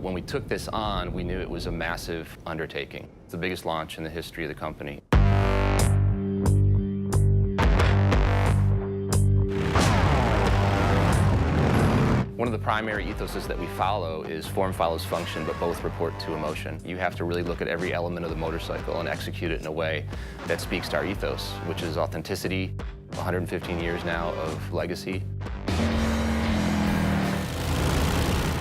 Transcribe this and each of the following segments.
When we took this on, we knew it was a massive undertaking. It's the biggest launch in the history of the company. One of the primary ethoses that we follow is form follows function, but both report to emotion. You have to really look at every element of the motorcycle and execute it in a way that speaks to our ethos, which is authenticity, 115 years now of legacy.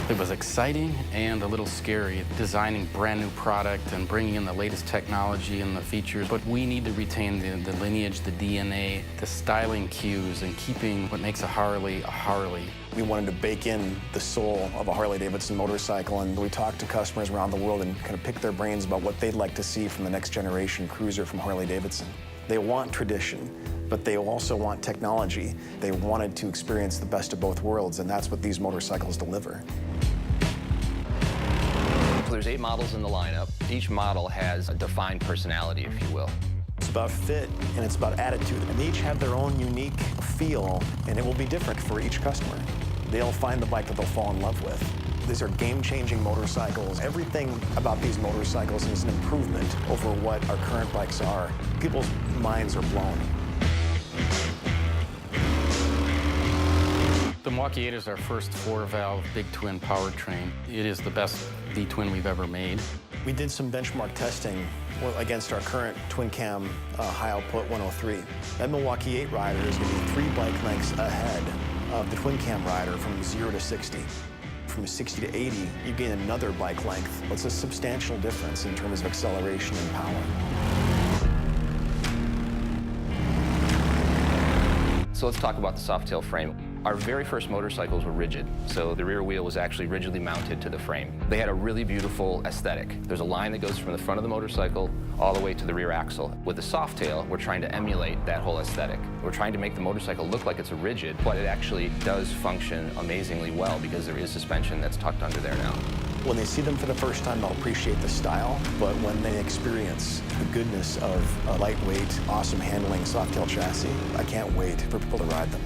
It was exciting and a little scary, designing brand new product and bringing in the latest technology and the features. But we need to retain the lineage, the DNA, the styling cues, and keeping what makes a Harley a Harley. We wanted to bake in the soul of a Harley-Davidson motorcycle, and we talked to customers around the world and kind of pick their brains about what they'd like to see from the next generation cruiser from Harley-Davidson. They want tradition, but they also want technology. They wanted to experience the best of both worlds, and that's what these motorcycles deliver. There's 8 models in the lineup. Each model has a defined personality, if you will. It's about fit, and it's about attitude. And they each have their own unique feel, and it will be different for each customer. They'll find the bike that they'll fall in love with. These are game-changing motorcycles. Everything about these motorcycles is an improvement over what our current bikes are. People's minds are blown. The Milwaukee 8 is our first 4-valve big twin powertrain. It is the best V-twin we've ever made. We did some benchmark testing against our current twin-cam high-output 103. That Milwaukee 8 rider is going to be 3 bike lengths ahead of the twin-cam rider from 0 to 60. From 60 to 80, you gain another bike length. It's a substantial difference in terms of acceleration and power. So let's talk about the soft-tail frame. Our very first motorcycles were rigid, so the rear wheel was actually rigidly mounted to the frame. They had a really beautiful aesthetic. There's a line that goes from the front of the motorcycle all the way to the rear axle. With the soft-tail, we're trying to emulate that whole aesthetic. We're trying to make the motorcycle look like it's a rigid, but it actually does function amazingly well because there is suspension that's tucked under there now. When they see them for the first time, they'll appreciate the style, but when they experience the goodness of a lightweight, awesome handling soft-tail chassis, I can't wait for people to ride them.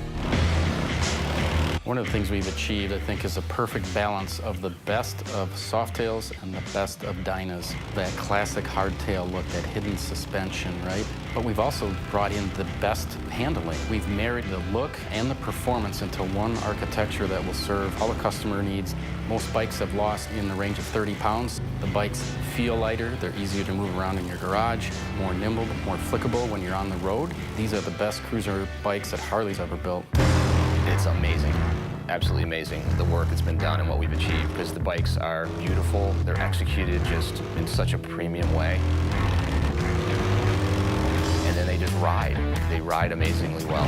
One of the things we've achieved, I think, is a perfect balance of the best of Softails and the best of Dynas. That classic hardtail look, that hidden suspension, right? But we've also brought in the best handling. We've married the look and the performance into one architecture that will serve all the customer needs. Most bikes have lost in the range of 30 pounds. The bikes feel lighter, they're easier to move around in your garage, more nimble, more flickable when you're on the road. These are the best cruiser bikes that Harley's ever built. It's amazing, absolutely amazing, the work that's been done and what we've achieved, because the bikes are beautiful, they're executed just in such a premium way. And then they just ride. They ride amazingly well.